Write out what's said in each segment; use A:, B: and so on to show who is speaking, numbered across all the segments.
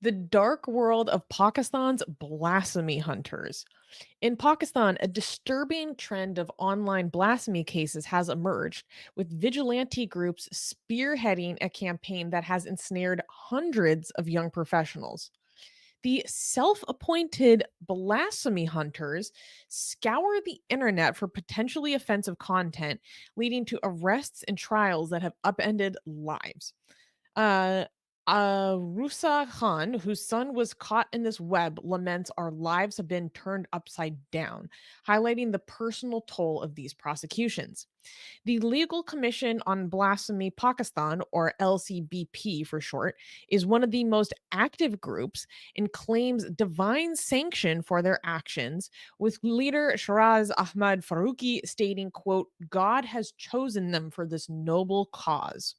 A: The dark world of Pakistan's blasphemy hunters. In Pakistan, a disturbing trend of online blasphemy cases has emerged, with vigilante groups spearheading a campaign that has ensnared hundreds of young professionals. The self appointed blasphemy hunters scour the internet for potentially offensive content, leading to arrests and trials that have upended lives. Uh, Aroosa Khan, whose son was caught in this web, laments our lives have been turned upside down, highlighting the personal toll of these prosecutions. The Legal Commission on Blasphemy Pakistan, or LCBP for short, is one of the most active groups and claims divine sanction for their actions, with leader Sheraz Ahmad Farooqi stating, quote, God has chosen them for this noble cause.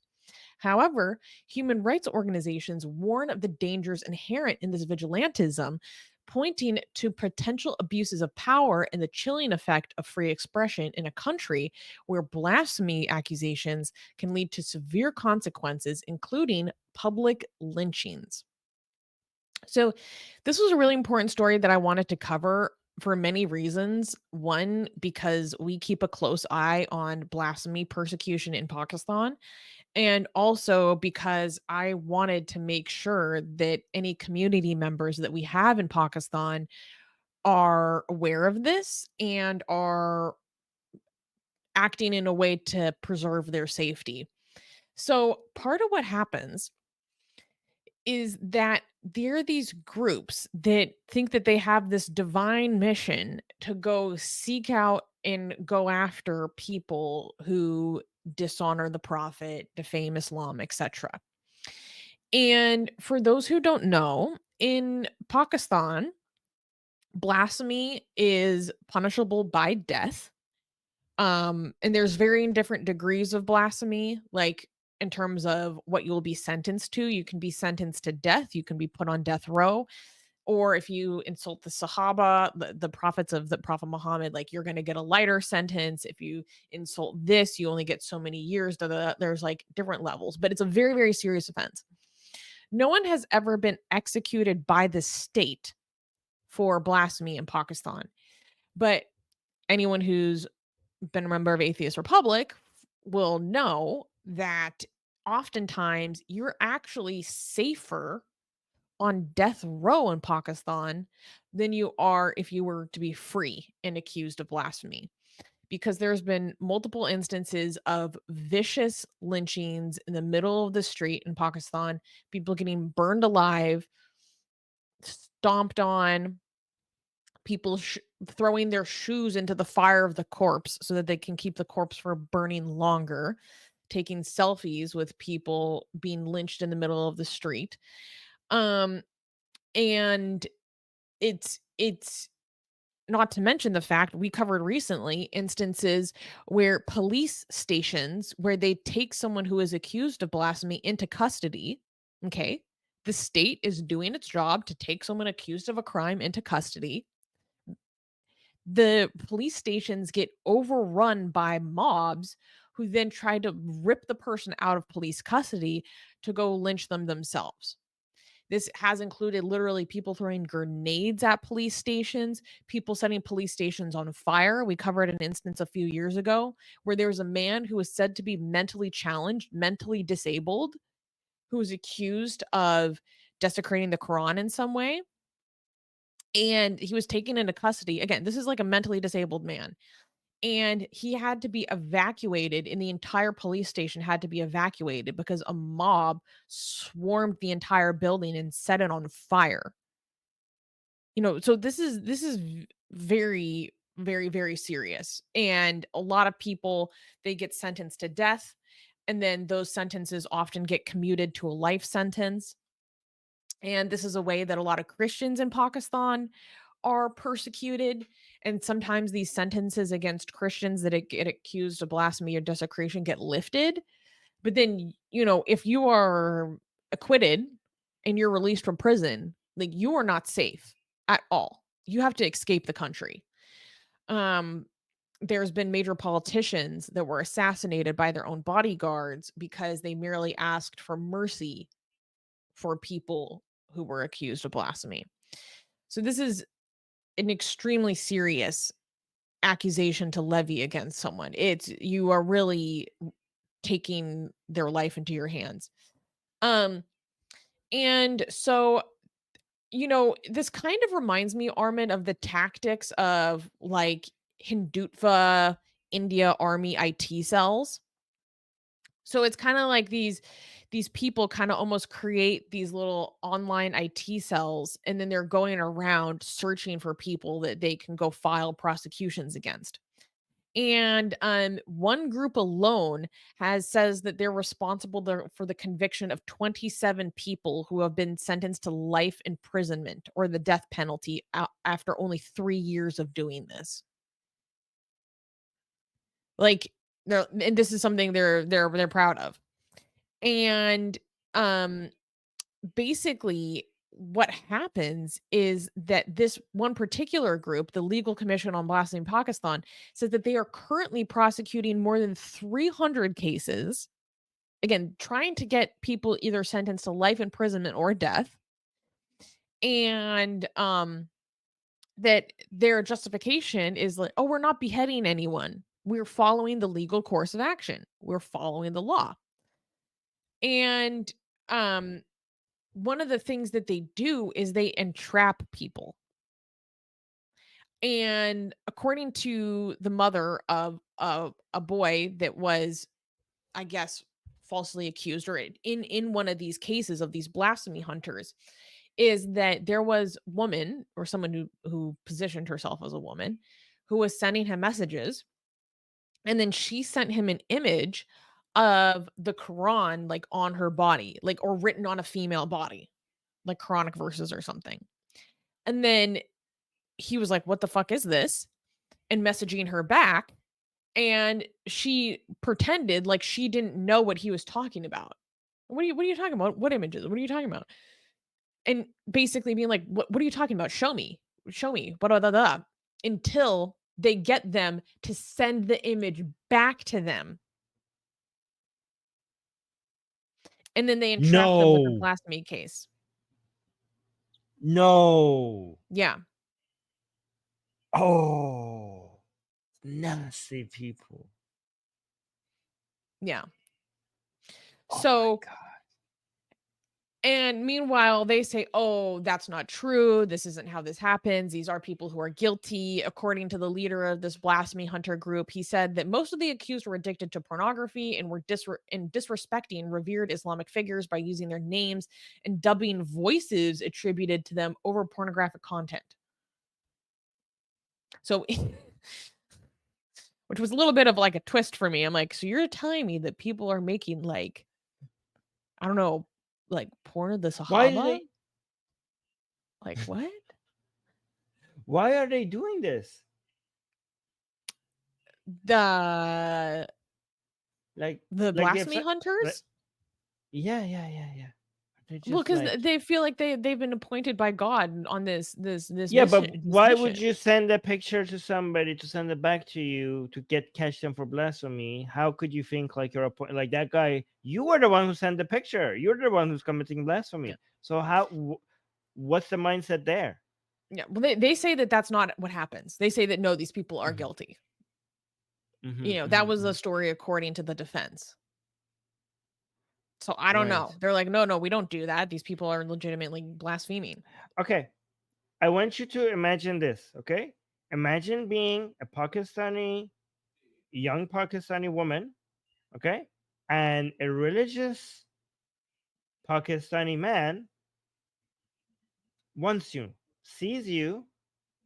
A: However, human rights organizations warn of the dangers inherent in this vigilantism, pointing to potential abuses of power and the chilling effect of free expression in a country where blasphemy accusations can lead to severe consequences, including public lynchings. So, this was a really important story that I wanted to cover for many reasons. One, because we keep a close eye on blasphemy persecution in Pakistan, and also because I wanted to make sure that any community members that we have in Pakistan are aware of this and are acting in a way to preserve their safety. So, part of what happens is that there are these groups that think that they have this divine mission to go seek out and go after people who dishonor the prophet, defame Islam, etc. And for those who don't know, in Pakistan, blasphemy is punishable by death. And there's varying different degrees of blasphemy, like in terms of what you'll be sentenced to. You can be sentenced to death, you can be put on death row, or if you insult the Sahaba, the prophets of the Prophet Muhammad, like you're going to get a lighter sentence. If you insult this, you only get so many years. Da, da, da. There's like different levels, but it's a very, very serious offense. No one has ever been executed by the state for blasphemy in Pakistan, but anyone who's been a member of Atheist Republic will know that oftentimes you're actually safer on death row in Pakistan than you are if you were to be free and accused of blasphemy. Because there's been multiple instances of vicious lynchings in the middle of the street in Pakistan, people getting burned alive, stomped on, people throwing their shoes into the fire of the corpse so that they can keep the corpse from burning longer, taking selfies with people being lynched in the middle of the street. Um, and it's not to mention the fact we covered recently instances where police stations where they take someone who is accused of blasphemy into custody. Okay. The state is doing its job to take someone accused of a crime into custody. The police stations get overrun by mobs who then try to rip the person out of police custody to go lynch them themselves. This has included literally people throwing grenades at police stations, people setting police stations on fire. We covered an instance a few years ago where there was a man who was said to be mentally challenged, mentally disabled, who was accused of desecrating the Quran in some way. And he was taken into custody. Again, this is like a mentally disabled man. And he had to be evacuated, and the entire police station had to be evacuated because a mob swarmed the entire building and set it on fire. So this is very, very, very serious. And a lot of people, they get sentenced to death, and then those sentences often get commuted to a life sentence. And this is a way that a lot of Christians in Pakistan are persecuted. And sometimes these sentences against Christians that get accused of blasphemy or desecration get lifted. But then, if you are acquitted and you're released from prison, like you are not safe at all. You have to escape the country. Um, there's been major politicians that were assassinated by their own bodyguards because they merely asked for mercy for people who were accused of blasphemy. So this is an extremely serious accusation to levy against someone. It's you are really taking their life into your hands. Um and so this kind of reminds me, Armin, of the tactics of like Hindutva India Army IT cells. So it's kind of like these people kind of almost create these little online IT cells, and then they're going around searching for people that they can go file prosecutions against. And one group alone has says that they're responsible for the conviction of 27 people who have been sentenced to life imprisonment or the death penalty after only 3 years of doing this. Like, and this is something they're proud of. And um basically what happens is that this one particular group, the Legal Commission on Blasphemy Pakistan, says that they are currently prosecuting more than 300 cases, again, trying to get people either sentenced to life imprisonment or death. And that their justification is like, oh, we're not beheading anyone. We're following the legal course of action. We're following the law. And um one of the things that they do is they entrap people. And according to the mother of a boy that was, I guess, falsely accused, or in one of these cases of these blasphemy hunters, is that there was woman or someone who positioned herself as a woman who was sending him messages, and then she sent him an image of the Quran like on her body, like, or written on a female body, like Quranic verses or something. And then he was like, "What the fuck is this?" And messaging her back, and she pretended like she didn't know what he was talking about. What are you talking about? What images? What are you talking about? And basically being like, "What are you talking about? Show me. Show me." Blah, blah, blah, blah, until they get them to send the image back to them. And then they entrap them with a
B: No.
A: blasphemy case.
B: No.
A: Yeah.
B: Oh, nasty people.
A: Yeah.
B: Oh my
A: So
B: god.
A: and meanwhile, they say, "Oh, that's not true. This isn't how this happens. These are people who are guilty." According to the leader of this blasphemy hunter group, he said that most of the accused were addicted to pornography and were disrespecting revered Islamic figures by using their names and dubbing voices attributed to them over pornographic content. So, which was a little bit of like a twist for me. I'm like, so you're telling me that people are making like, I don't know, like porn of the
B: Why do
A: Sahaba?
B: they
A: Like what?
B: why are they doing this?
A: The
B: Like
A: The
B: if
A: blasphemy
B: like,
A: hunters?
B: yeah. They
A: Well,
B: just
A: because
B: like
A: they feel like they've been appointed by God on this
B: yeah,
A: mission
B: but
A: this
B: why would
A: mission.
B: you send a picture to somebody to send it back to you to catch them for blasphemy? How could you think like you're like that guy? You were the one who sent the picture. You're the one who's committing
A: Yeah.
B: blasphemy. So what's the mindset there?
A: Yeah, well, they say that that's not what happens. They say that, "No, these people are
B: Mhm,
A: guilty."
B: mhm,
A: That
B: mhm,
A: was the
B: mhm.
A: story according to the defense. So, I don't
B: Right.
A: know. They're like, "No, no, we don't do that. These people are legitimately blaspheming."
B: Okay. I want you to imagine this, okay? Imagine being a young Pakistani woman, okay? And a religious Pakistani man wants you, sees you,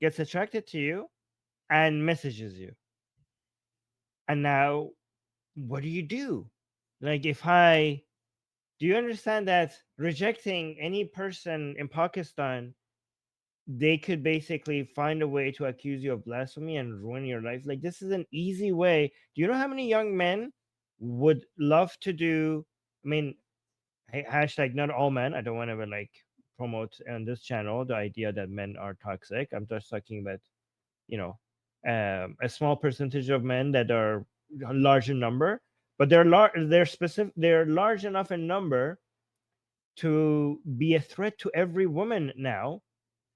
B: gets attracted to you, and messages you. And now, what do you do? Like, do you understand that rejecting any person in Pakistan, they could basically find a way to accuse you of blasphemy and ruin your life? Like, this is an easy way. Do you know how many young men would love to do? I mean, hashtag not all men. I don't want to like promote on this channel the idea that men are toxic. I'm just talking about, you know, a small percentage of men that are large in number, but they're large enough in number to be a threat to every woman now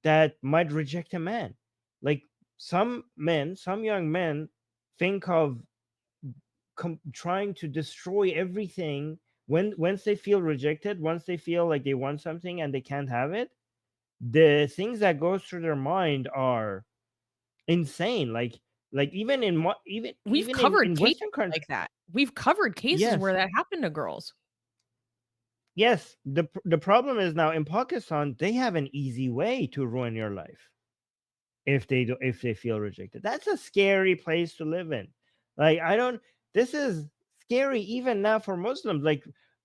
B: that might reject a man. Like some men, some young men think of trying to destroy everything when once they feel rejected, once they feel like they want something and they can't have it. The things that goes through their mind are insane. Like even in
A: We've
B: in
A: covered cases
B: Western countries.
A: like that. We've covered cases
B: Yes,
A: where that happened to girls.
B: yes. The problem is now in Pakistan they have an easy way to ruin your life if they feel rejected. That's a scary place to live in. Like I don't. This is scary even now for Muslims. Like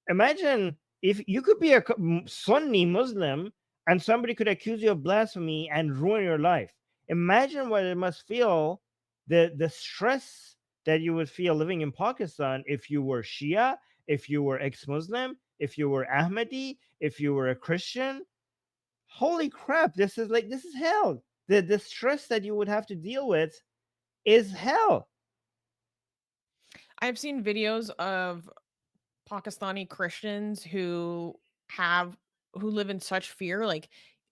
B: imagine if you could be a Sunni Muslim and somebody could accuse you of blasphemy and ruin your life. Imagine what it must feel, the stress that you would feel living in Pakistan if you were Shia, if you were ex-Muslim, if you were Ahmadi, if you were a Christian. Holy crap, this is hell. The stress that you would have to deal with is hell.
A: I've seen videos of Pakistani Christians have who live in such fear, like,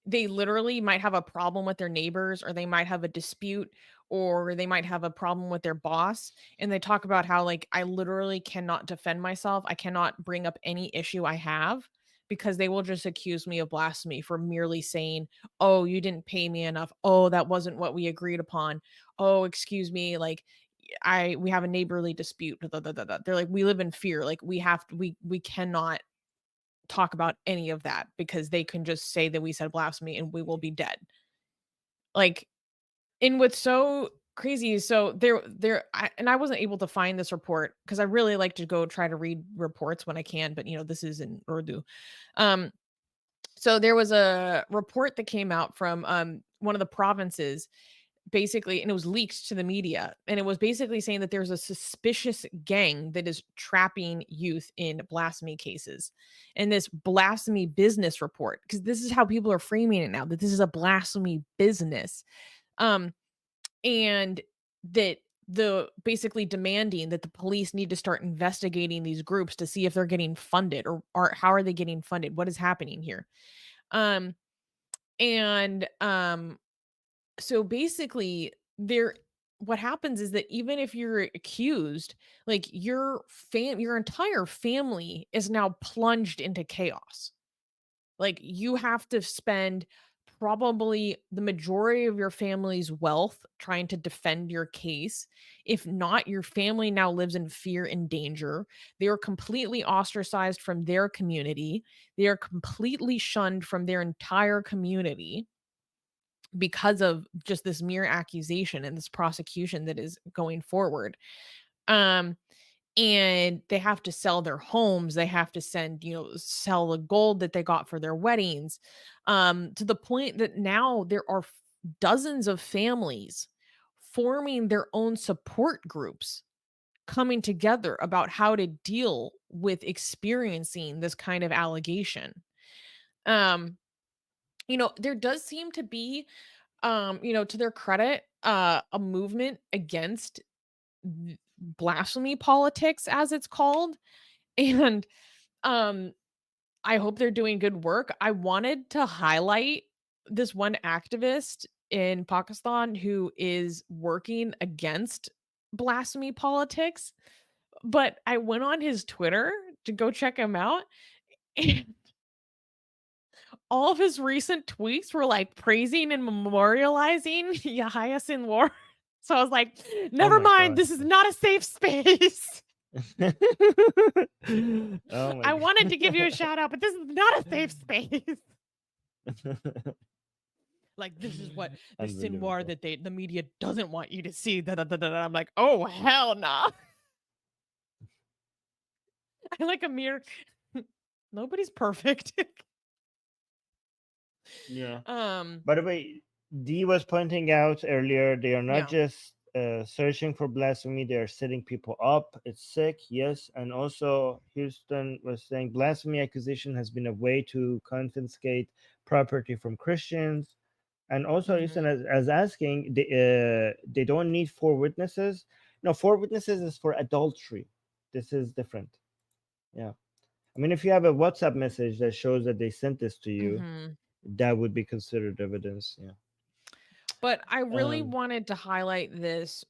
A: they literally might have a problem with their neighbors, or they might have a dispute, or they might have a problem with their boss, and they talk about how, like, "I literally cannot defend myself, I cannot bring up any issue I have, because they will just accuse me of blasphemy for merely saying, 'Oh, you didn't pay me enough. Oh, that wasn't what we agreed upon. Oh, excuse me, like, I we have a neighborly dispute. Da, da, da, da, da." They're like, we live in fear. Like we cannot talk about any of that because they can just say that we said blasphemy and we will be dead. Like, and what's so crazy is so and I wasn't able to find this report because I really like to go try to read reports when I can, but this is in Urdu. Um, so there was a report that came out from one of the provinces basically, and it was leaked to the media, and it was basically saying that there's a suspicious gang that is trapping youth in blasphemy cases. And this blasphemy business report, because this is how people are framing it now, that this is a blasphemy business. Um, and that the basically demanding that the police need to start investigating these groups to see if they're getting funded, or how are they getting funded? What is happening here? Um, and So basically, there what happens is that even if you're accused, like your entire family is now plunged into chaos. Like you have to spend probably the majority of your family's wealth trying to defend your case. If not, your family now lives in fear and danger. They are completely ostracized from their community. They are completely shunned from their entire community because of just this mere accusation and this prosecution that is going forward. Um, and they have to sell their homes. They have to sell the gold that they got for their weddings. To the point that now there are dozens of families forming their own support groups, coming together about how to deal with experiencing this kind of allegation. Um, there does seem to be to their credit, a movement against blasphemy politics, as it's called. And um, I hope they're doing good work. I wanted to highlight this one activist in Pakistan who is working against blasphemy politics, but I went on his Twitter to go check him out. And all of his recent tweets were like praising and memorializing Yahya Sinwar. So I was like,
B: Oh
A: never
B: my
A: mind,
B: god.
A: this is not a safe space.
B: Oh my
A: I wanted to give you a
B: god.
A: shout out, but this is not a safe space. Like, this is what the Sinwar
B: Unbelievable.
A: that the media doesn't want you to see. Da, da, da, da, da. I'm like, oh hell nah. I like a mere nobody's perfect.
B: Yeah.
A: um,
B: By the way, Dee was pointing out earlier they are not
A: yeah.
B: just searching for blasphemy, they are setting people up. It's sick, yes. And also, Houston was saying blasphemy accusation has been a way to confiscate property from Christians. And also, Houston
A: Mhm.
B: as asking, they don't need four witnesses. No, four witnesses is for adultery. This is different. Yeah. I mean, if you have a WhatsApp message that shows that they sent this to you,
A: Mhm.
B: that would be considered evidence. Yeah.
A: But I really
B: Um,
A: wanted to highlight this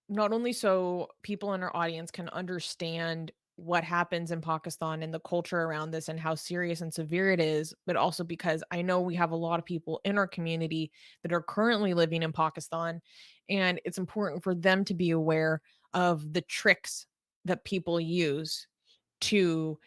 A: not only so people in our audience can understand what happens in Pakistan and the culture around this and how serious and severe it is, but also because I know we have a lot of people in our community that are currently living in Pakistan. And it's important for them to be aware of the tricks that people use to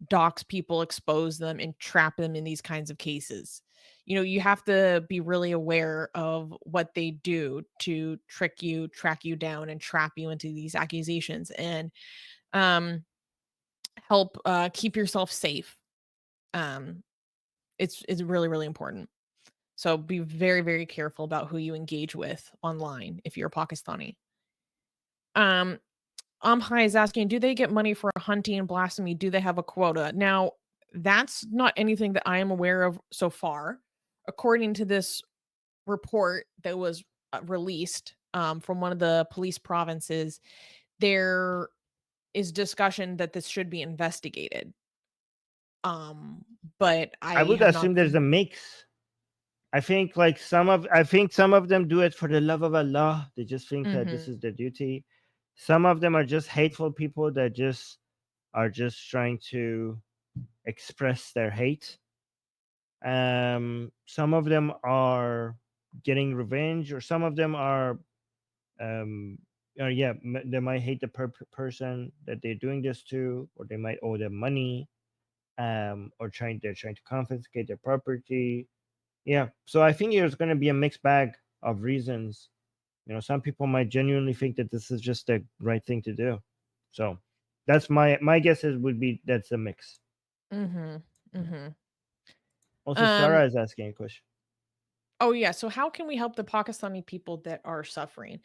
A: dox people, expose them, and trap them in these kinds of cases. You know, you have to be really aware of what they do to trick you, track you down, and trap you into these accusations and um, help keep yourself safe. Um, it's really, really important. So be very, very careful about who you engage with online if you're Pakistani. Um, Amhai is asking, do they get money for hunting and blasphemy? Do they have a quota? Now, that's not anything that I am aware of so far. According to this report that was released from one of the police provinces, there is discussion that this should be investigated. Um, but
B: I
A: I
B: would
A: have not
B: assume there's a
A: seen.
B: mix. I think some of them do it for the love of Allah. They just think that this
A: Mhm.
B: is their duty. Some of them are just hateful people that just are just trying to express their hate. Some of them are getting revenge, or some of them are, um, yeah, they might hate the person that they're doing this to, or they might owe them money, or they're trying to confiscate their property. Yeah, so I think there's going to be a mixed bag of reasons. Some people might genuinely think that this is just the right thing to do. So that's my guess is would be that's a mix.
A: Mhm.
B: Yeah.
A: Mhm.
B: Also,
A: Um
B: Sarah is asking a question.
A: oh yeah, so how can we help the Pakistani people that are suffering?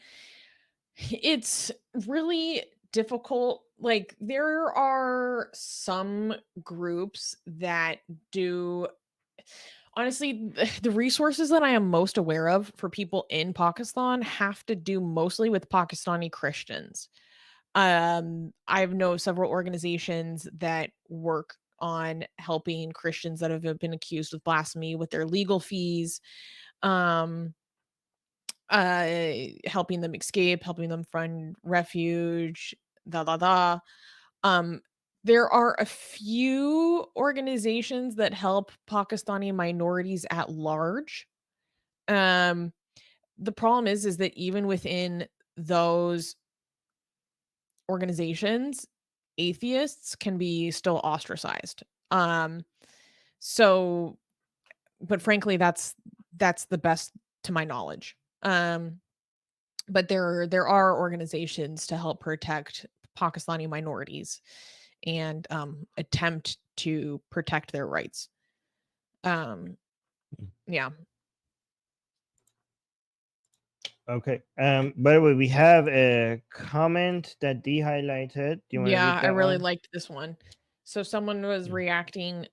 A: It's really difficult. Like, there are some groups that do honestly, the resources that I am most aware of for people in Pakistan have to do mostly with Pakistani Christians. I know several organizations that work on helping Christians that have been accused of blasphemy with their legal fees. Um, helping them escape, helping them find refuge, da da da. Um, there are a few organizations that help Pakistani minorities at large. Um, the problem is that even within those organizations, atheists can be still ostracized. Um, so, but frankly, that's the best to my knowledge. But there are organizations to help protect Pakistani minorities and, attempt to protect their rights. Um, yeah.
B: Okay. By the way, we have a comment that D highlighted. Do you want to
A: Yeah,
B: read
A: I
B: that
A: really
B: one?
A: liked this one. So someone was
B: Mm,
A: reacting,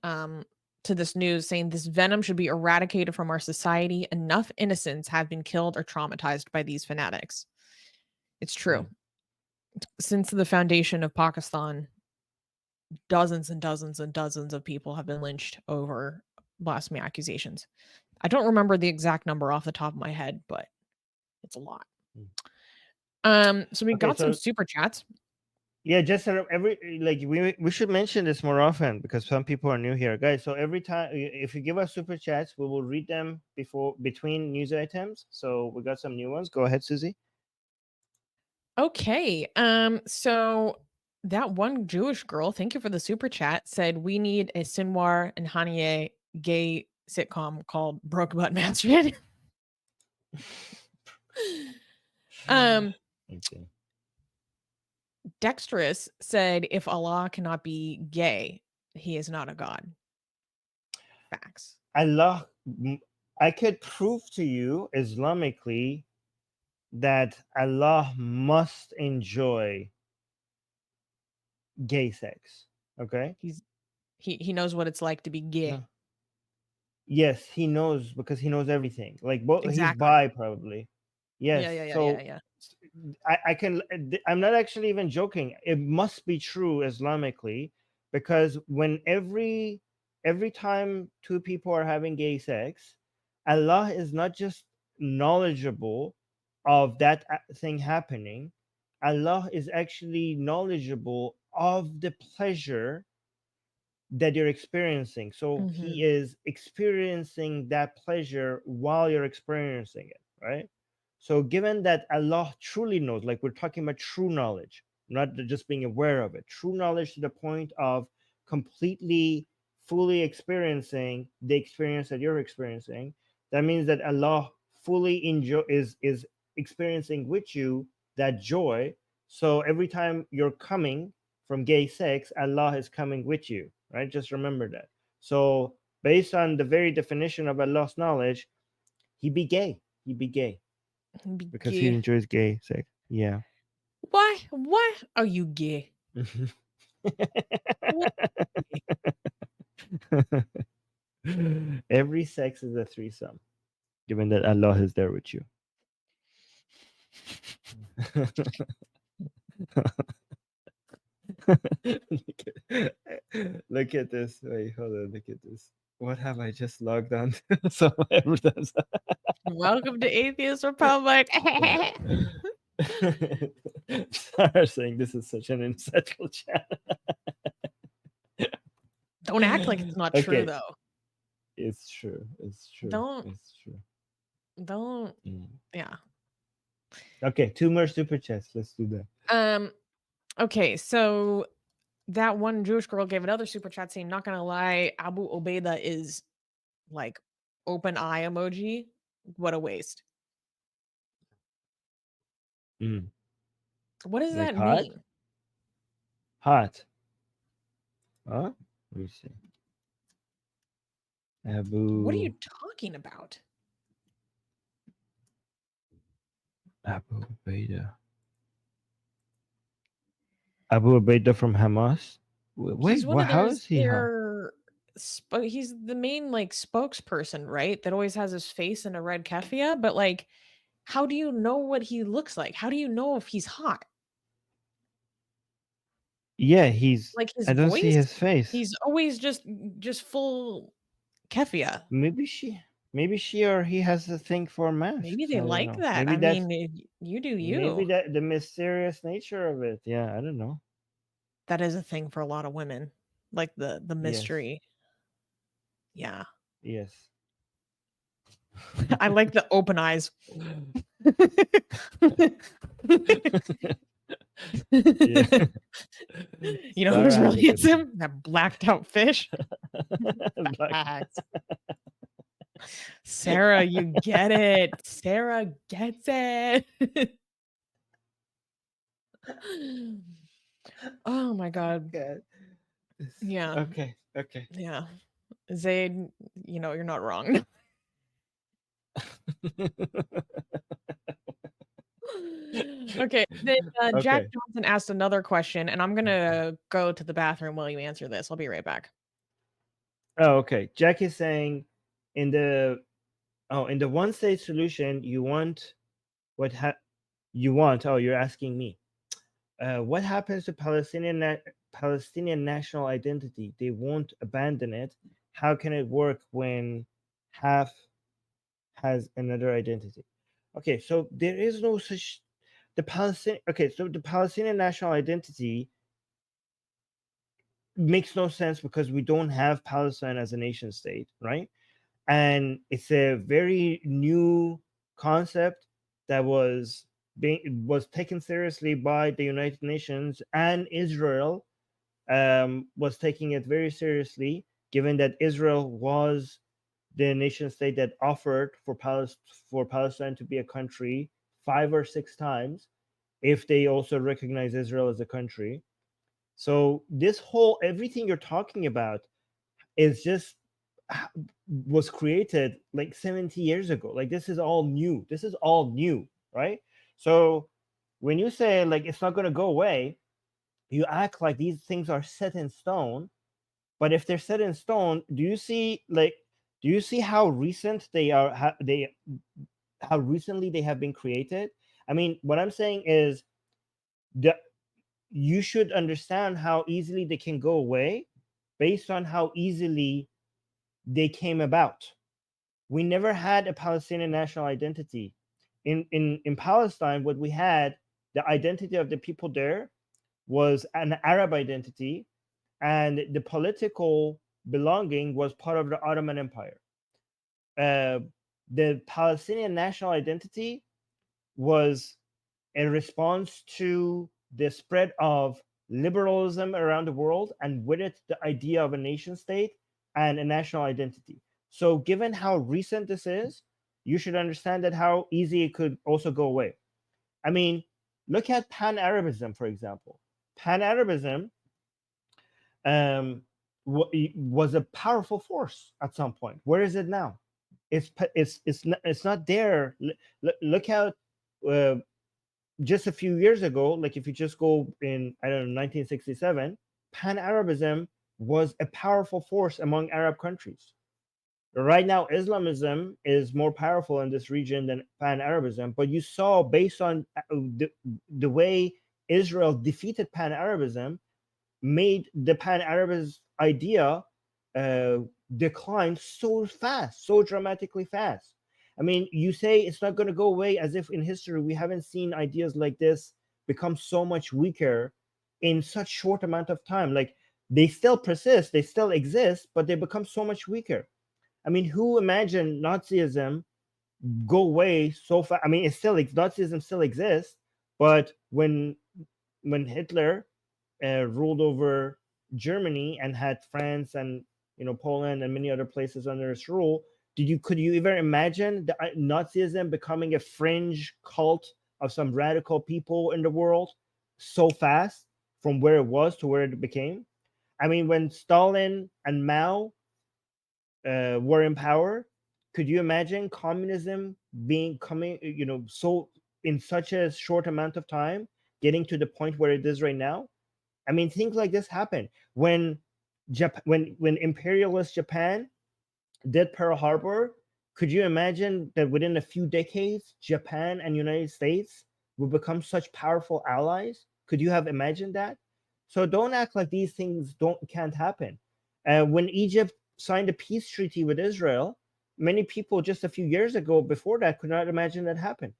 A: to this news saying, "This venom should be eradicated from our society. Enough innocents have been killed or traumatized by these fanatics." It's true.
B: mm,
A: Since the foundation of Pakistan, dozens and dozens and dozens of people have been lynched over blasphemy accusations. I don't remember the exact number off the top of my head, but it's a lot.
B: mm.
A: So we
B: Okay,
A: got some
B: so
A: super chats.
B: yeah, just sort of every like we should mention this more often because some people are new here, guys. So every time if you give us super chats, we will read them before between news items. So we got some new ones. Go ahead, Susie.
A: Okay. So that one Jewish girl, thank you for the super chat, said we need a Sinwar and Haniye gay sitcom called Broke Butt Mansion. um,
B: Okay.
A: Dexterous said if Allah cannot be gay, he is not a god. Facts.
B: Allah, I could prove to you Islamically that Allah must enjoy gay sex. Okay.
A: He knows what it's like to be gay.
B: No. Yes, he knows because he knows everything. Like both, he's
A: Exactly.
B: bi probably.
A: Yeah,
B: Yes.
A: yeah, yeah, yeah,
B: So
A: yeah.
B: I can. I'm not actually even joking. It must be true Islamically, because when every time two people are having gay sex, Allah is not just knowledgeable of that thing happening. Allah is actually knowledgeable of the pleasure that you're experiencing. So he
A: Mhm.
B: is experiencing that pleasure while you're experiencing it, right? So given that Allah truly knows, like we're talking about true knowledge, not just being aware of it, true knowledge to the point of completely, fully experiencing the experience that you're experiencing, that means that Allah fully enjoy is experiencing with you that joy. So every time you're coming from gay sex, Allah is coming with you, right? Just remember that. So, based on the very definition of Allah's knowledge, he be gay. He be gay
A: Be
B: because he
A: gay.
B: enjoys gay sex. Yeah.
A: Why? Why are you gay? Why gay?
B: Every sex is a threesome, given that Allah is there with you. Look at this. Wait, hold on. Look at this. What have I just logged on to? So everyone's
A: Welcome to Atheist Republic.
B: Sarah saying this is such an insightful chat.
A: Don't act like it's not true
B: Okay,
A: though.
B: it's true. It's true.
A: Don't
B: It's true.
A: don't
B: Mm.
A: yeah.
B: Okay, two more super chats. Let's do that.
A: Um okay, so that one Jewish girl gave another super chat saying, not gonna lie, Abu Obeda is like open eye emoji. What a waste.
B: Mm.
A: What does
B: Like
A: that
B: hot?
A: mean?
B: Hot. Huh? Let me see.
A: What are
B: Abu
A: you talking about?
B: Abu Ubaidah. Abu Ubaidah from Hamas.
A: He's
B: Wait,
A: one
B: what?
A: of
B: How is he hot?
A: he's the main like spokesperson, right? That always has his face in a red keffiyeh, but like how do you know what he looks like? How do you know if he's hot?
B: Yeah, he's.
A: Like his
B: I don't see
A: voice?
B: his face.
A: He's always just full keffiyeh.
B: Maybe she. Maybe she or he has a thing for
A: Maybe
B: masks.
A: they
B: I don't
A: like
B: know.
A: that.
B: Maybe
A: I
B: that's
A: mean, you do
B: maybe
A: you.
B: that the mysterious nature of it. Yeah, I don't know.
A: That is a thing for a lot of women. Like the
B: Yes.
A: mystery. Yeah.
B: Yes.
A: I like the open eyes.
B: Yeah.
A: You know who's
B: Sarah,
A: really
B: look at this.
A: handsome? That blacked out fish.
B: Black.
A: Facts. Sarah, you get it. Sarah gets it. Oh my god.
B: God.
A: Yeah.
B: Okay. Okay.
A: Yeah. Zayd, you know, you're not wrong. Okay. Then Jack
B: Okay.
A: Johnson asked another question, and I'm gonna go to the bathroom while you answer this. I'll be right back.
B: Oh, okay. Jack is saying in the in the one state solution, you want what you want. Oh, you're asking me. What happens to Palestinian national identity? They won't abandon it. How can it work when half has another identity? Okay, so there is no such the Palestinian. Okay, so the Palestinian national identity makes no sense because we don't have Palestine as a nation state, right? And it's a very new concept that was taken seriously by the United Nations, and Israel was taking it very seriously, given that Israel was the nation state that offered for Palestine to be a country 5 or 6 times if they also recognize Israel as a country. So this whole everything you're talking about is just was created like 70 years ago. Like this is all new. This is all new, right? So when you say like it's not going to go away, you act like these things are set in stone. But if they're set in stone, do you see how recent they are? How recently they have been created? I mean, what I'm saying is the you should understand how easily they can go away based on how easily they came about. We never had a Palestinian national identity. In Palestine, what we had, the identity of the people there was an Arab identity, and the political belonging was part of the Ottoman Empire. Uh, the Palestinian national identity was a response to the spread of liberalism around the world, and with it, the idea of a nation state and a national identity. So, given how recent this is, you should understand that how easy it could also go away. I mean, look at Pan Arabism, for example. Pan Arabism was a powerful force at some point. Where is it now? It's not there. Look how uh, just a few years ago, like if you just go in, I don't know, 1967, Pan Arabism was a powerful force among Arab countries. Right now, Islamism is more powerful in this region than Pan Arabism, but you saw based on the way Israel defeated Pan Arabism, made the Pan Arabist idea uh, decline so fast, so dramatically fast. I mean, you say it's not going to go away, as if in history we haven't seen ideas like this become so much weaker in such short amount of time. Like, they still persist, they still exist, but they become so much weaker. I mean, who imagined Nazism go away so fast? I mean, Nazism still exists, but when Hitler ruled over Germany and had France and Poland and many other places under his rule, could you ever imagine Nazism becoming a fringe cult of some radical people in the world so fast from where it was to where it became? I mean, when Stalin and Mao were in power, could you imagine communism being coming, so in such a short amount of time, getting to the point where it is right now? I mean, things like this happen when when imperialist Japan did Pearl Harbor. Could you imagine that within a few decades, Japan and United States will become such powerful allies? Could you have imagined that? So don't act like these things can't happen. When Egypt signed a peace treaty with Israel, many people just a few years ago before that could not imagine that happen.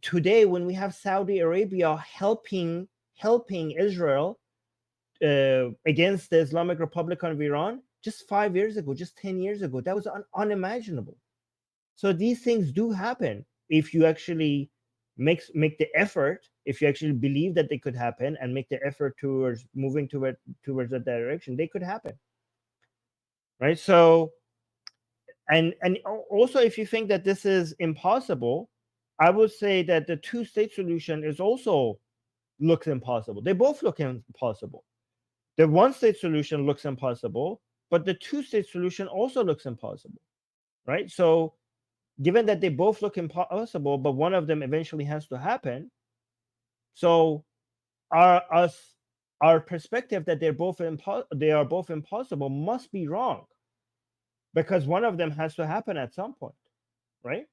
B: Today, when we have Saudi Arabia helping Israel against the Islamic Republic of Iran, just 5 years ago, just 10 years ago, that was unimaginable. So these things do happen if you actually make the effort, if you actually believe that they could happen and make the effort towards moving towards that direction, they could happen, right? So and also, if you think that this is impossible, I would say that the two-state solution is also looks impossible. They both look impossible. The one-state solution looks impossible, but the two-state solution also looks impossible, right? So given that they both look impossible, but one of them eventually has to happen, so our perspective that they are both impossible must be wrong, because one of them has to happen at some point, right?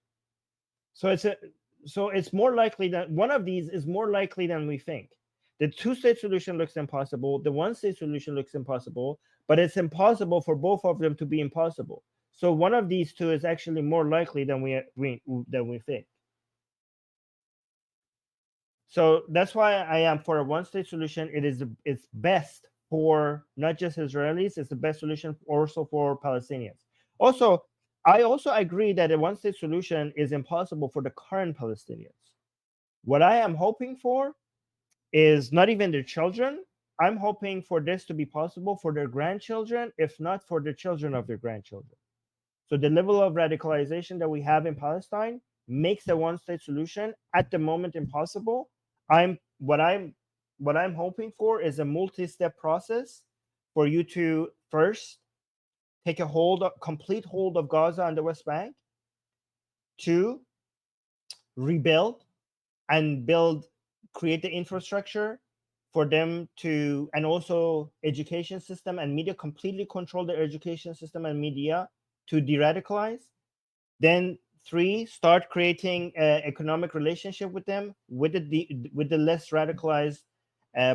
B: So it's more likely that one of these is more likely than we think. The two-state solution looks impossible. The one-state solution looks impossible, but it's impossible for both of them to be impossible. So one of these two is actually more likely than we think. So that's why I am for a one-state solution. It's best for not just Israelis. It's the best solution also for Palestinians. Also, I also agree that a one-state solution is impossible for the current Palestinians. What I am hoping for is not even their children. I'm hoping for this to be possible for their grandchildren, if not for the children of their grandchildren. So the level of radicalization that we have in Palestine makes a one-state solution at the moment impossible. I'm what I'm what I'm hoping for is a multi-step process for you to first take complete hold of Gaza and the West Bank, two, rebuild and create the infrastructure for them to, and also education system and media, completely control their education system and media to de-radicalize. Then three, start creating economic relationship with them, with the less radicalized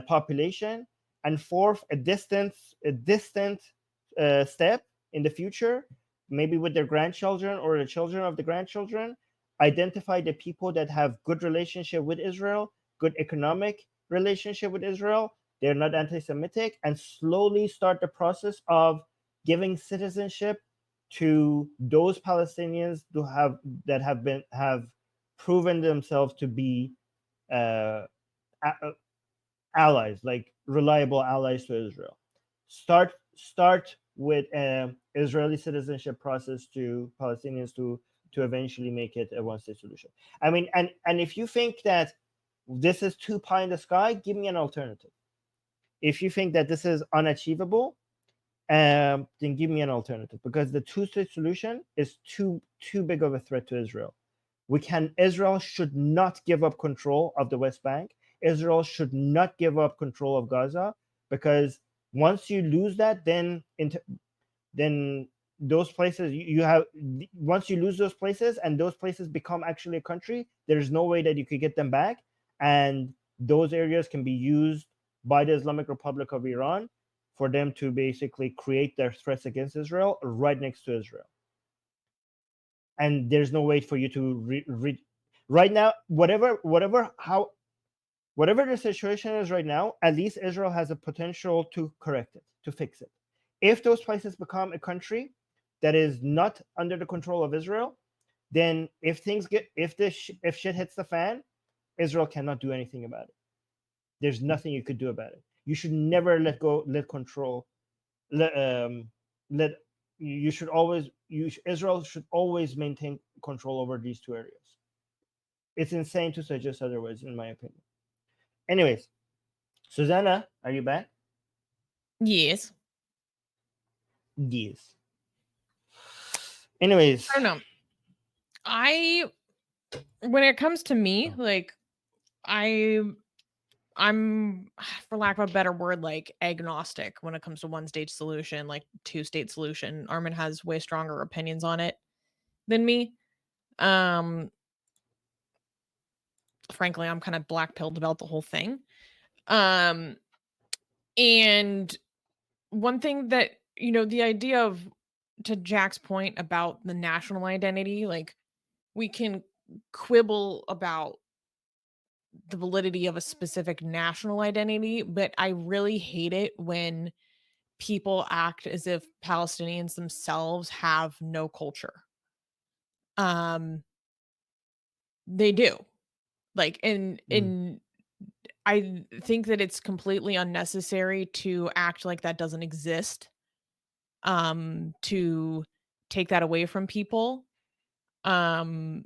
B: population, and fourth, a distant step in the future, maybe with their grandchildren or the children of the grandchildren, identify the people that have good relationship with Israel, good economic relationship with Israel, they're not anti-Semitic, and slowly start the process of giving citizenship to those Palestinians have proven themselves to be uh, allies, like reliable allies to Israel. Start with Israeli citizenship process to Palestinians to eventually make it a one state solution. I mean, and if you think that this is too pie in the sky, give me an alternative. If you think that this is unachievable, then give me an alternative, because the two state solution is too big of a threat to Israel. Israel should not give up control of the West Bank. Israel should not give up control of Gaza, because once you lose that, then those places you have, once you lose those places and those places become actually a country, there's no way that you could get them back, and those areas can be used by the Islamic Republic of Iran for them to basically create their threats against Israel right next to Israel. And there's no way for you to right now, whatever the situation is right now, at least Israel has a potential to correct it, to fix it. If those places become a country that is not under the control of Israel, then if shit hits the fan, Israel cannot do anything about it. There's nothing you could do about it. You should never let control let let you should always Israel should always maintain control over these two areas. It's insane to suggest otherwise, in my opinion. Anyways, Susanna, are you back?
A: Yes.
B: Yes. Anyways,
A: I don't know. I when it comes to me, like I I'm for lack of a better word, like agnostic when it comes to one state solution, like two state solution. Armin has way stronger opinions on it than me. Um, Frankly, I'm kind of black pilled about the whole thing. Um, and one thing that, the idea of, to Jack's point about the national identity, like we can quibble about the validity of a specific national identity, but I really hate it when people act as if Palestinians themselves have no culture. Um, they do. Like,
B: mm,
A: and I think that it's completely unnecessary to act like that doesn't exist, to take that away from people. Um,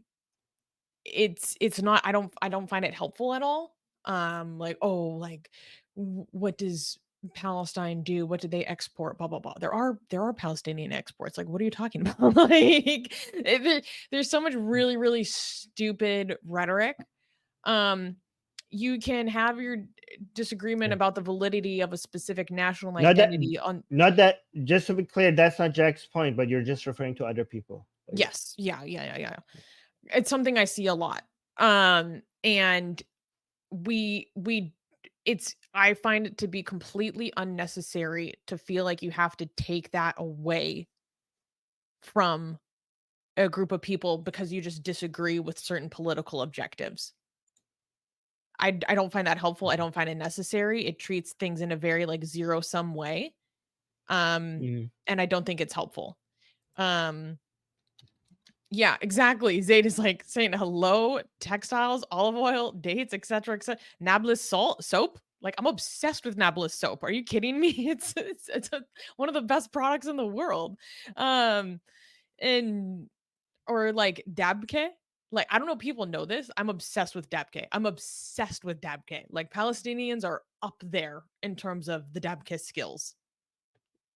A: it's not I don't find it helpful at all. Like, "Oh, like, what does Palestine do? What did they export? Blah, blah, blah." There are Palestinian exports, like, what are you talking about? Like, there's so much really, really stupid rhetoric. Um, you can have your disagreement
B: yeah.
A: about the validity of a specific national
B: Not that,
A: identity on.
B: not that. Just to be clear, that's not Jack's point, but you're just referring to other people. But yeah.
A: Yes. Yeah, yeah, yeah, yeah. It's something I see a lot. And we it's I find it to be completely unnecessary to feel like you have to take that away from a group of people because you just disagree with certain political objectives. I don't find that helpful. I don't find it necessary. It treats things in a very like zero sum way. Um
B: Mhm.
A: and I don't think it's helpful. Um Yeah, exactly. Zayd is like saying hello, textiles, olive oil, dates, etc., etc. Nablus salt soap. Like, I'm obsessed with Nablus soap. Are you kidding me? One of the best products in the world. Um, and or like dabke. Like, I don't know if people know this. I'm obsessed with dabke. I'm obsessed with dabke. Like, Palestinians are up there in terms of the dabke skills.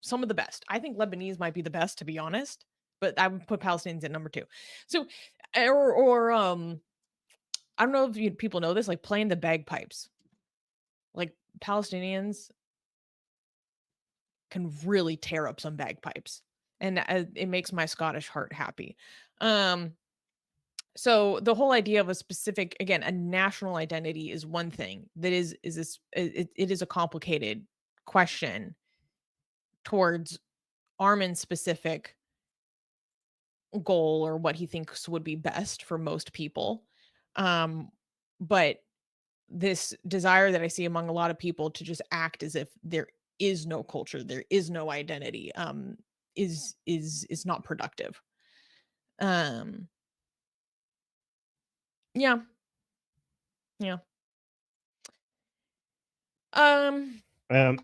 A: Some of the best. I think Lebanese might be the best, to be honest, but I would put Palestinians at number 2. So, I don't know if people know this, like playing the bagpipes. Like Palestinians can really tear up some bagpipes, and it makes my Scottish heart happy. Um, So the whole idea of a specific, again, a national identity is one thing. That is this it is a complicated question towards Armin's specific goal or what he thinks would be best for most people. Um, but this desire that I see among a lot of people to just act as if there is no culture, there is no identity, is not productive. Um, yeah, yeah. Um,
B: Um,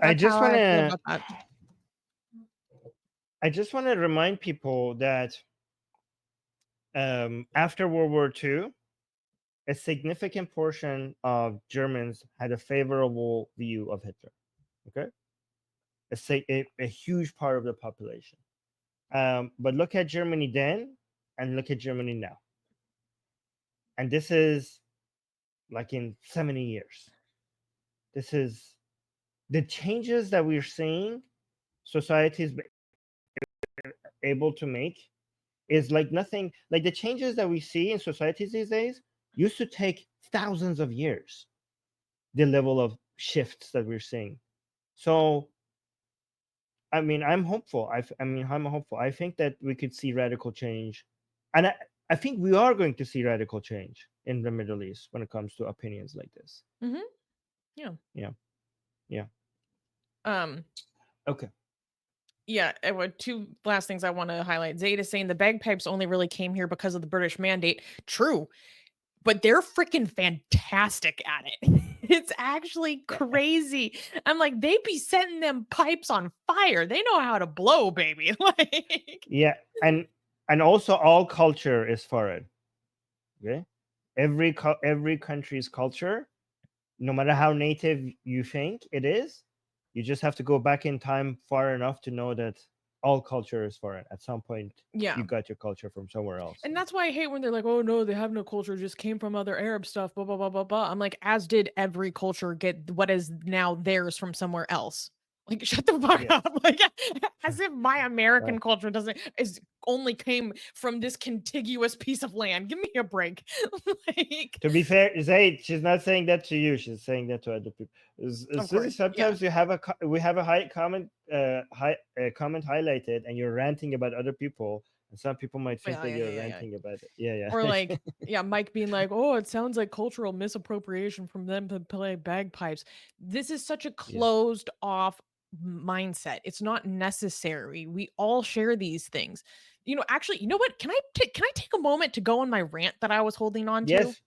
B: I
A: that's
B: just
A: how
B: want
A: I feel
B: to
A: about that.
B: remind people that after World War II, a significant portion of Germans had a favorable view of Hitler. Okay, a huge part of the population. But look at Germany then, and look at Germany now, and this is like in 70 years. This is the changes that we're seeing. Societies able to make is like nothing. Like the changes that we see in societies these days used to take thousands of years. The level of shifts that we're seeing. So I mean, I'm hopeful. I'm hopeful. I think that we could see radical change, and I think we are going to see radical change in the Middle East when it comes to opinions like this.
A: Mhm. Yeah.
B: Yeah, yeah.
A: Um,
B: Okay.
A: yeah, two last things I wanna highlight. Zeta saying the bagpipes only really came here because of the British mandate. True, but they're freaking fantastic at it. It's actually crazy. I'm like, they be setting them pipes on fire. They know how to blow, baby. Like,
B: Yeah, and also all culture is foreign. Okay, every country's culture, no matter how native you think it is, you just have to go back in time far enough to know that all culture is foreign. At some point, you
A: yeah.
B: got your culture from somewhere else.
A: And that's why I hate when they're like, "Oh no, they have no culture, just came from other Arab stuff, blah blah blah blah blah." I'm like, as did every culture get what is now theirs from somewhere else. Like, shut the fuck
B: Yes.
A: up. Like, as if my
B: Uh,
A: American culture doesn't is only came from this contiguous piece of land. Give me a break. Like,
B: to be fair, Zaid, she's not saying that to you. She's saying that to other people.
A: of
B: Susie,
A: course, yeah.
B: sometimes we have a comment highlighted, and you're ranting about other people, and some people might think
A: Yeah,
B: that
A: yeah, yeah,
B: you're
A: yeah, yeah.
B: ranting about it. Yeah,
A: Or
B: yeah.
A: like, yeah, Mike being like, "Oh, it sounds like cultural misappropriation from them to play bagpipes." This is such a
B: Yeah.
A: closed off mindset. It's not necessary. We all share these things. Actually, you know what? Can I take a moment to go on my rant that I was holding on to?
B: Yes,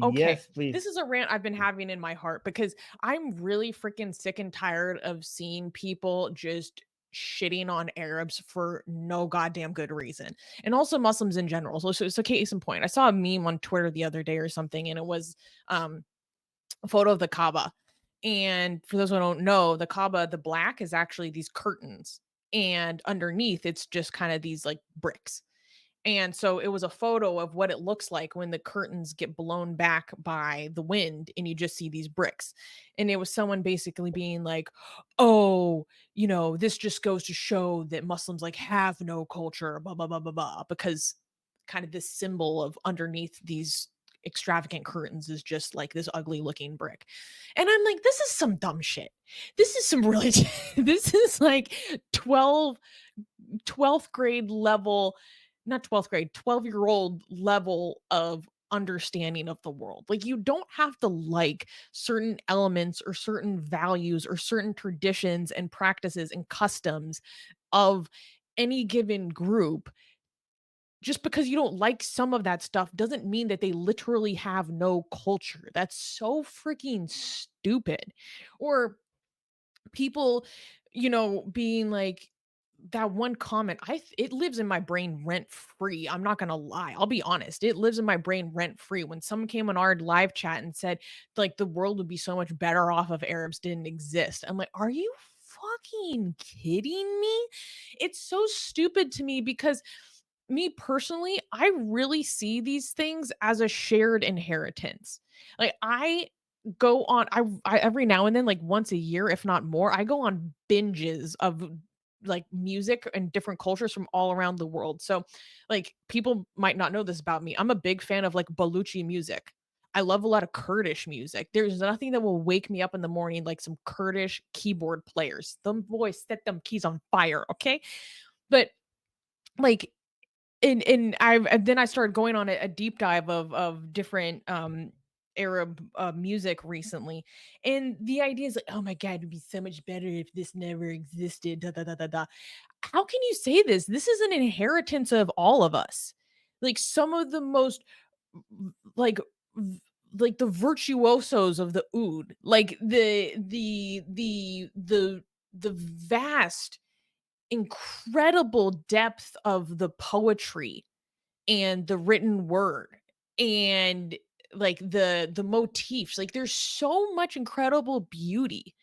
A: Okay.
B: yes,
A: This
B: please.
A: is a rant I've been
B: Yeah.
A: having in my heart because I'm really freaking sick and tired of seeing people just shitting on Arabs for no goddamn good reason. And also Muslims in general. So it's a case in point. I saw a meme on Twitter the other day or something, and it was um a photo of the Kaaba. And for those who don't know, the Kaaba, the black is actually these curtains. And underneath it's just kind of these like bricks. And so it was a photo of what it looks like when the curtains get blown back by the wind and you just see these bricks. And it was someone basically being like, "Oh, this just goes to show that Muslims like have no culture, blah blah blah blah blah," because kind of this symbol of underneath these extravagant curtains is just like this ugly looking brick. And I'm like, this is some dumb shit. This is some really this is like 12th grade level, not 12th grade, 12-year-old level of understanding of the world. Like, you don't have to like certain elements or certain values or certain traditions and practices and customs of any given group. Just because you don't like some of that stuff doesn't mean that they literally have no culture. That's so freaking stupid. Or people, being like, that one comment, it lives in my brain rent free. I'm not gonna lie. I'll be honest. It lives in my brain rent free. When someone came on our live chat and said, like, the world would be so much better off if Arabs didn't exist. I'm like, are you fucking kidding me? It's so stupid to me because me personally, I really see these things as a shared inheritance. Like, I go on I every now and then, like once a year, if not more, I go on binges of like music and different cultures from all around the world. So like people might not know this about me. I'm a big fan of like Baluchi music. I love a lot of Kurdish music. There's nothing that will wake me up in the morning like some Kurdish keyboard players. Them boys set them keys on fire, okay? But like and then I started going on a deep dive of different Arab music recently, and the idea is like, oh my god, it'd be so much better if this never existed. Da, da, da, da, da. How can you say this? This is an inheritance of all of us. Like some of the most like like the virtuosos of the oud, like the vast incredible depth of the poetry and the written word and like the motifs, like there's so much incredible beauty.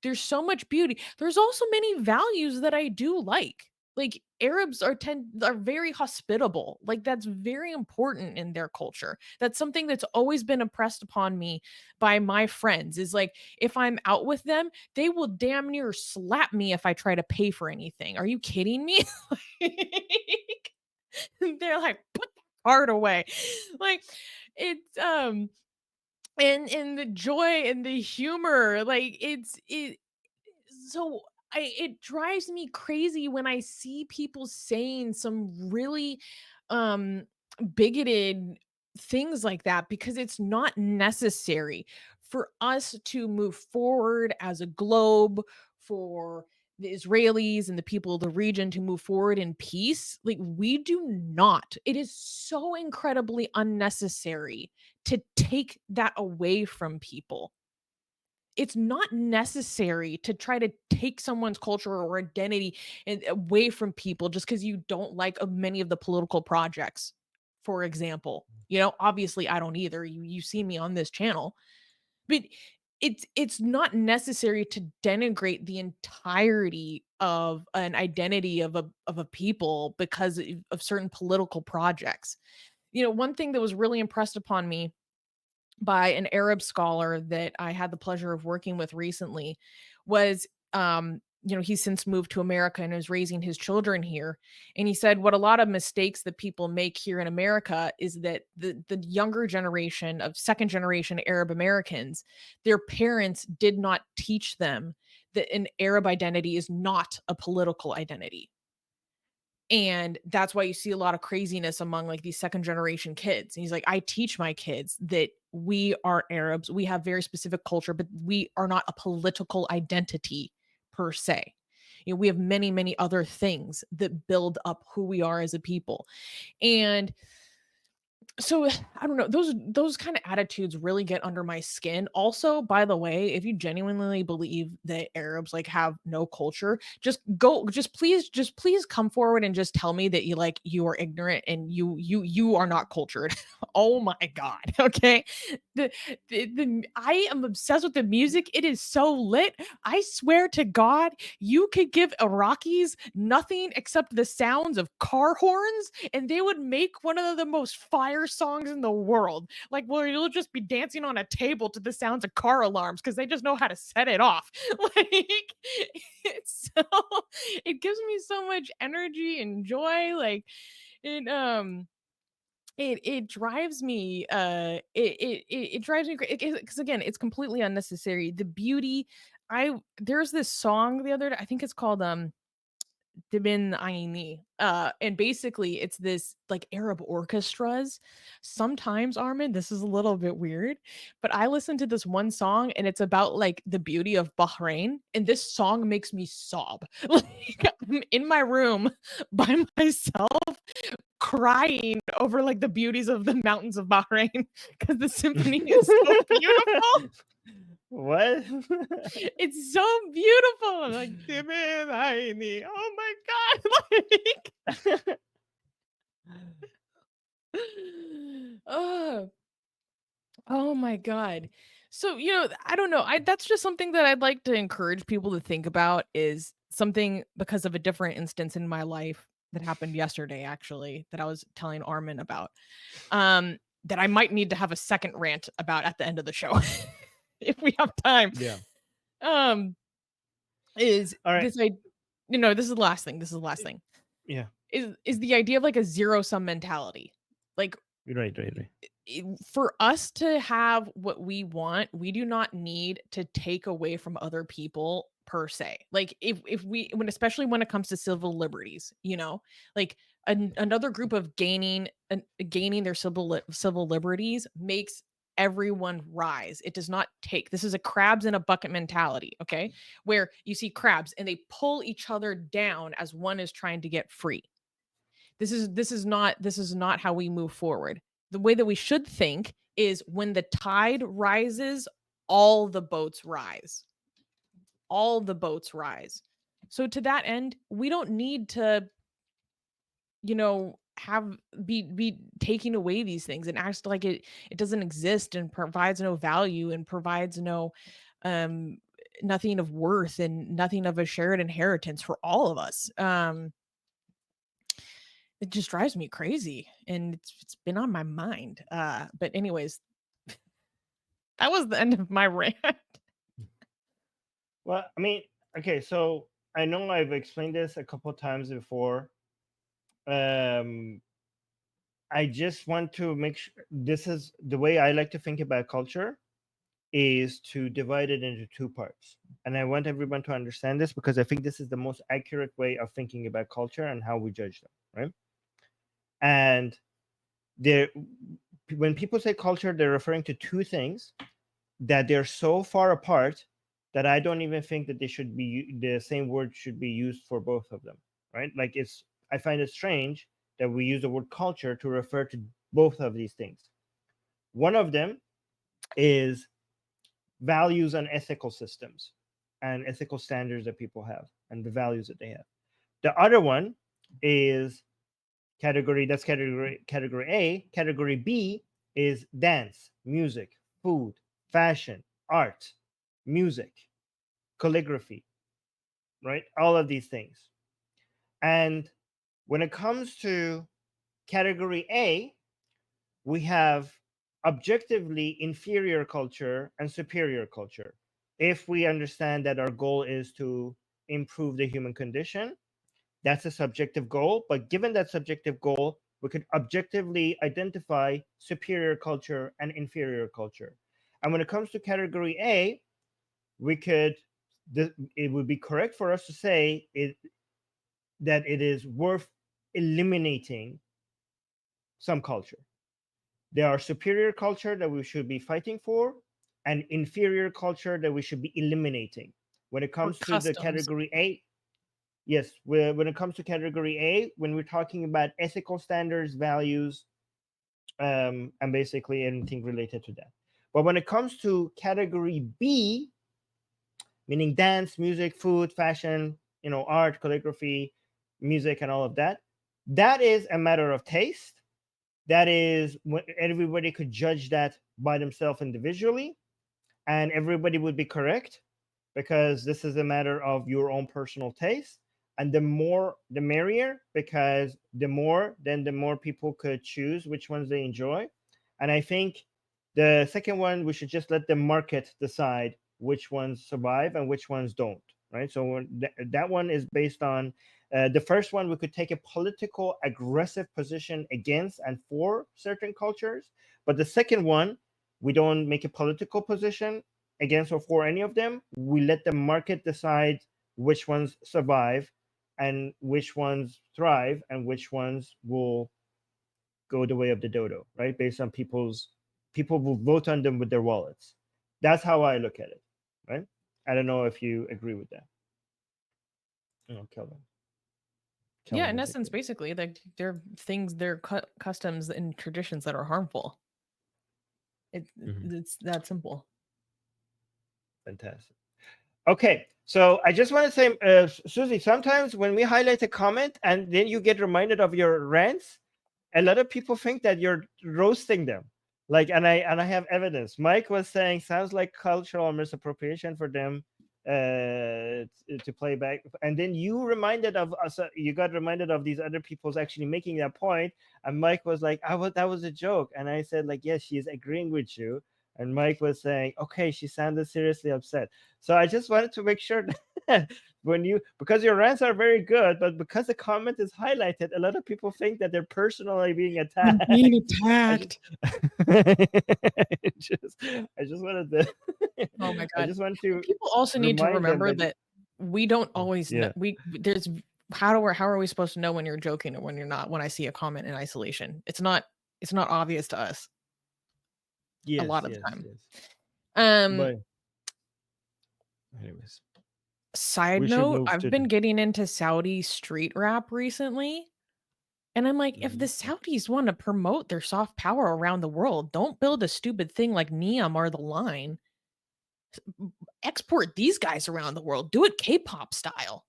A: There's so much beauty. There's also many values that I do like Arabs are very hospitable. Like that's very important in their culture. That's something that's always been impressed upon me by my friends, is like if I'm out with them, they will damn near slap me if I try to pay for anything. Are you kidding me? Like, they're like, put that card away. Like it's and the joy and the humor, like it so it drives me crazy when I see people saying some really um bigoted things like that, because it's not necessary for us to move forward as a globe, for the Israelis and the people of the region to move forward in peace. Like we do not. It is so incredibly unnecessary to take that away from people. It's not necessary to try to take someone's culture or identity and away from people just because you don't like many of the political projects, for example. You know, obviously I don't either. You see me on this channel, but it's not necessary to denigrate the entirety of an identity of a people because of certain political projects. You know, one thing that was really impressed upon me by an Arab scholar that I had the pleasure of working with recently was, you know, he's since moved to America and is raising his children here. And he said what a lot of mistakes that people make here in America is that the younger generation of second generation Arab Americans, their parents did not teach them that an Arab identity is not a political identity. And that's why you see a lot of craziness among like these second generation kids. And he's like, I teach my kids that we are Arabs. We have very specific culture, but we are not a political identity per se. You know, we have many, many other things that build up who we are as a people. And so I don't know, those kind of attitudes really get under my skin. Also, by the way, if you genuinely believe that Arabs like have no culture, just please come forward and just tell me that you are ignorant and you are not cultured. Oh my god. Okay. I am obsessed with the music. It is so lit. I swear to God, you could give Iraqis nothing except the sounds of car horns, and they would make one of the most fire songs in the world. Like, where you'll just be dancing on a table to the sounds of car alarms because they just know how to set it off. Like, it's so, it gives me so much energy and joy. Like, it, it drives me it drives me crazy because again it's completely unnecessary. The beauty, I there's this song the other day, I think it's called Dibin Aini. And basically it's this like Arab orchestras. Sometimes, Armin, this is a little bit weird, but I listen to this one song and it's about like the beauty of Bahrain, and this song makes me sob. Like I'm in my room by myself crying over like the beauties of the mountains of Bahrain because the symphony is so beautiful.
B: What?
A: It's so beautiful. I'm like, "Timin Aini." Oh my god. Like, oh, oh my god. So, you know, I don't know. That's just something that I'd like to encourage people to think about, is something because of a different instance in my life that happened yesterday actually that I was telling Armin about. That I might need to have a second rant about at the end of the show if we have time.
B: Yeah.
A: Um, is
B: All right.
A: this I this is the last thing. This is the last thing.
B: Yeah.
A: Is the idea of like a zero sum mentality. Like
B: Right. Right. Right.
A: for us to have what we want, we do not need to take away from other people per se. Like if we when especially when it comes to civil liberties, like another group of gaining their civil liberties makes everyone rise. It does not take. This is a crabs in a bucket mentality, okay? Where you see crabs and they pull each other down as one is trying to get free. This is not how we move forward. The way that we should think is when the tide rises, all the boats rise. All the boats rise. So to that end, we don't need to, have be taking away these things and act like it doesn't exist and provides no value and provides no um nothing of worth and nothing of a shared inheritance for all of us. It just drives me crazy, and it's been on my mind. But anyways, that was the end of my rant.
B: Well, I mean, okay, so I know I've explained this a couple of times before. Um, I just want to make sure this is the way I like to think about culture is to divide it into two parts. And I want everyone to understand this because I think this is the most accurate way of thinking about culture and how we judge them, right? And there when people say culture, they're referring to two things that they're so far apart that I don't even think that they should be the same word should be used for both of them, right? Like I find it strange that we use the word culture to refer to both of these things. One of them is values and ethical systems and ethical standards that people have and the values that they have. The other one is category A. Category B is dance, music, food, fashion, art, music, calligraphy, right? All of these things. And when it comes to category A, we have objectively inferior culture and superior culture. If we understand that our goal is to improve the human condition, that's a subjective goal. But given that subjective goal, we could objectively identify superior culture and inferior culture. And when it comes to category A, we could, it would be correct for us to say that it is worth eliminating some culture. There are superior culture that we should be fighting for and inferior culture that we should be eliminating. When it
A: Or
B: comes to the
A: customs.
B: category A, yes, when it comes to category A, when we're talking about ethical standards, values, and basically anything related to that. But when it comes to category B, meaning dance, music, food, fashion, art, calligraphy, music, and all of that, that is a matter of taste. That is when everybody could judge that by themselves individually, and everybody would be correct because this is a matter of your own personal taste. And the more the merrier, because the more people could choose which ones they enjoy. And I think the second one, we should just let the market decide which ones survive and which ones don't, right? So that one is based on the first one. We could take a political aggressive position against and for certain cultures, but the second one, we don't make a political position against or for any of them. We let the market decide which ones survive and which ones thrive and which ones will go the way of the dodo, right? Based on people will vote on them with their wallets. That's how I look at it, right? I don't know if you agree with that. Oh, Kelvin.
A: Yeah,
B: Kelvin
A: in
B: is
A: essence,
B: agreeing.
A: basically, like they're customs and traditions that are harmful. It
B: Mhm.
A: it's that simple.
B: Fantastic. Okay, so I just want to say, Susie, sometimes when we highlight a comment and then you get reminded of your rants, a lot of people think that you're roasting them. Like, and I have evidence. Mike was saying sounds like cultural misappropriation for them to play back, and then you reminded of us. You got reminded of these other people's actually making that point, and Mike was like, that was a joke," and I said like, "Yes, she is agreeing with you." And Mike was saying, "Okay, she sounded seriously upset." So I just wanted to make sure that because your rants are very good, but because the comment is highlighted, a lot of people think that they're personally being
A: I'm
B: attacked.
A: being
B: I just,
A: attacked.
B: I just wanted to,
A: Oh my
B: I
A: god.
B: just want
A: And
B: to
A: people also need to
B: remind them
A: remember
B: that,
A: that we don't always know
B: yeah,
A: there's how are we supposed to know when you're joking or when you're not when I see a comment in isolation? It's not obvious to us a
B: yes,
A: lot of the
B: yes,
A: time.
B: yes.
A: Um,
B: But anyways,
A: Side
B: we should
A: note,
B: move
A: I've
B: to
A: been
B: the.
A: getting into Saudi street rap recently, and I'm like, if the
B: Mhm.
A: Saudis want to promote their soft power around the world, don't build a stupid thing like Neom or the line. Export these guys around the world. Do it K-pop style.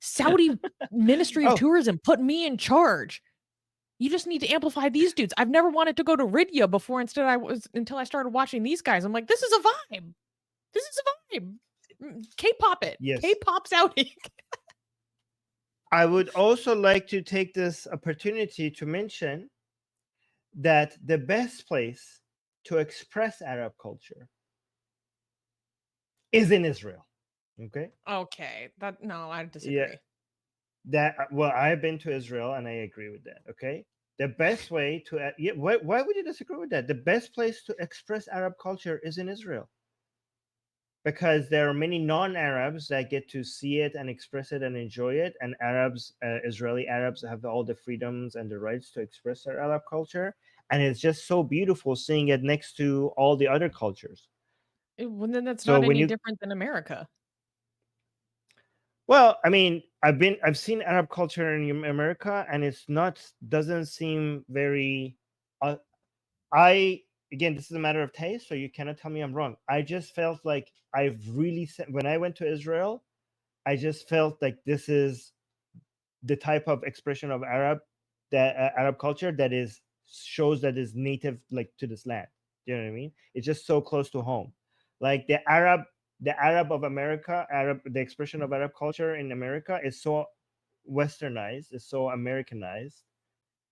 A: Saudi Ministry of
B: Oh,
A: Tourism put me in charge. You just need to amplify these dudes. I've never wanted to go to Ridya before. Instead, I was until I started watching these guys. I'm like, this is a vibe. This is a vibe. K-pop it.
B: yes.
A: K-pop Saudi.
B: I would also like to take this opportunity to mention that the best place to express Arab culture is in Israel. Okay.
A: Okay, I
B: Yeah.
A: disagree.
B: That well, I've been to Israel and I agree with that. Okay. The best way to yeah, why would you disagree with that? The best place to express Arab culture is in Israel because there are many non-Arabs that get to see it and express it and enjoy it, and Arabs, Israeli Arabs, have all the freedoms and the rights to express their Arab culture, and it's just so beautiful seeing it next to all the other cultures.
A: Well, then that's
B: So
A: not
B: when
A: any
B: you,
A: different than America.
B: well, I mean, I've seen Arab culture in America, and it's not doesn't seem very. Uh, I again, this is a matter of taste, so you cannot tell me I'm wrong. I just felt like I've really when I went to Israel, I just felt like this is the type of expression of Arab culture that is shows that is native like to this land. Do you know what I mean? It's just so close to home. Like the Arab of America, the expression of Arab culture in America is so westernized, is so Americanized,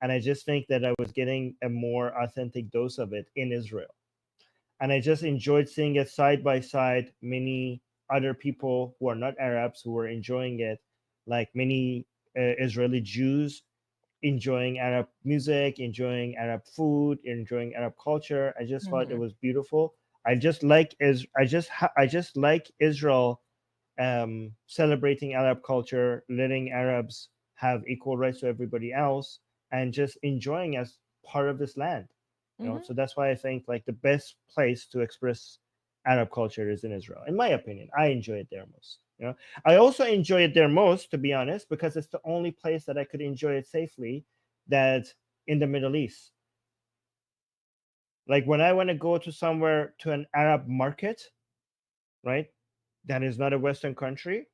B: and I just think that I was getting a more authentic dose of it in Israel, and I just enjoyed seeing it side by side. Many other people who are not Arabs who were enjoying it, like many Israeli Jews enjoying Arab music, enjoying Arab food, enjoying Arab culture. I just thought it
A: Mhm,
B: was beautiful. I just like is I just like Israel celebrating Arab culture, letting Arabs have equal rights to everybody else, and just enjoying as part of this land.
A: mhm.
B: So that's why I think like the best place to express Arab culture is in Israel, in my opinion. I enjoy it there most. I also enjoy it there most, to be honest, because it's the only place that I could enjoy it safely. That in the Middle East, like when I want to go to somewhere to an Arab market, right? That is not a Western country.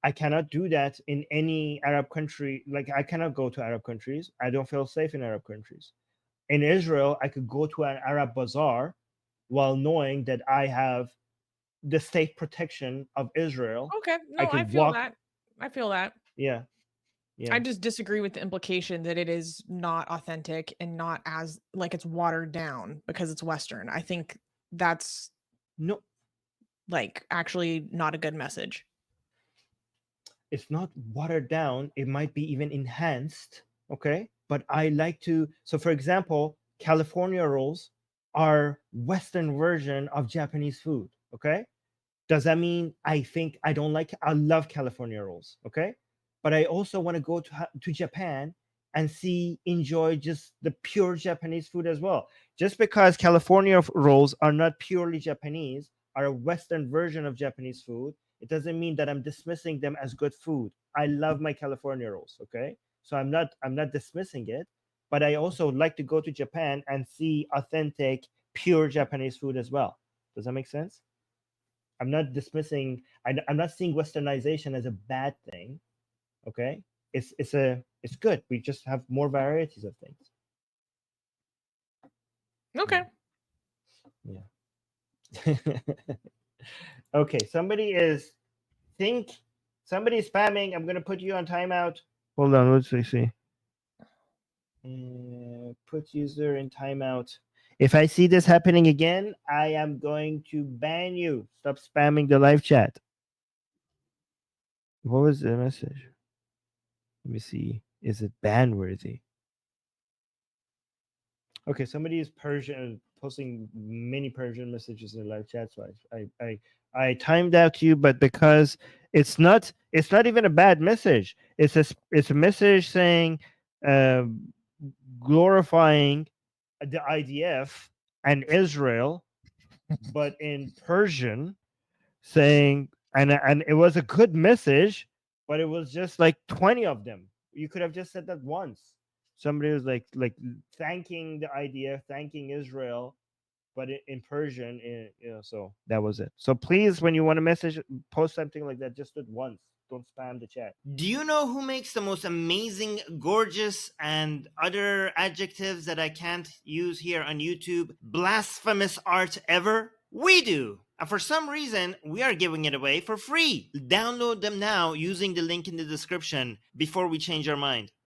B: I cannot do that in any Arab country. Like I cannot go to Arab countries. I don't feel safe in Arab countries. In Israel, I could go to an Arab bazaar while knowing that I have the state protection of Israel.
A: Okay,
B: I
A: no, I
B: could
A: feel
B: walk.
A: that. I feel that.
B: Yeah,
A: I
B: yeah.
A: just disagree with the implication that it is not authentic and not as like it's watered down because it's Western. I think that's
B: No,
A: like actually not a good message.
B: it's not watered down. It might be even enhanced. Okay, but I like to. So, for example, California rolls are Western version of Japanese food. Okay, does that mean I think I don't like? I love California rolls. Okay, but I also want to go to Japan and enjoy just the pure Japanese food as well. Just because California rolls are not purely Japanese, are a Western version of Japanese food, it doesn't mean that I'm dismissing them as good food. I love my California rolls. Okay, so I'm not dismissing it, but I also like to go to Japan and see authentic, pure Japanese food as well. Does that make sense? I'm not dismissing. I'm not seeing Westernization as a bad thing. Okay, it's good. We just have more varieties of things.
A: Okay.
B: Yeah, yeah. Okay, think somebody's spamming. I'm gonna put you on timeout. Hold on. Let's see. Put user in timeout. If I see this happening again, I am going to ban you. Stop spamming the live chat. What was the message? Let me see. Is it ban worthy? Okay, somebody is Persian, posting many Persian messages in the live chat. So I timed out you, but because it's not even a bad message. It's a message saying, um, glorifying the IDF and Israel, but in Persian, saying, and it was a good message, but it was just like 20 of them. You could have just said that once. Somebody was like thanking the IDF, thanking Israel, but in Persian, so that was it. So please, when you want to message, post something like that, just do it once. Don't spam the chat. Do you know who makes the most amazing, gorgeous, and other adjectives that I can't use here on YouTube? Blasphemous art ever? We do! And for some reason, we are giving it away for free. Download them now using the link in the description before we change our mind.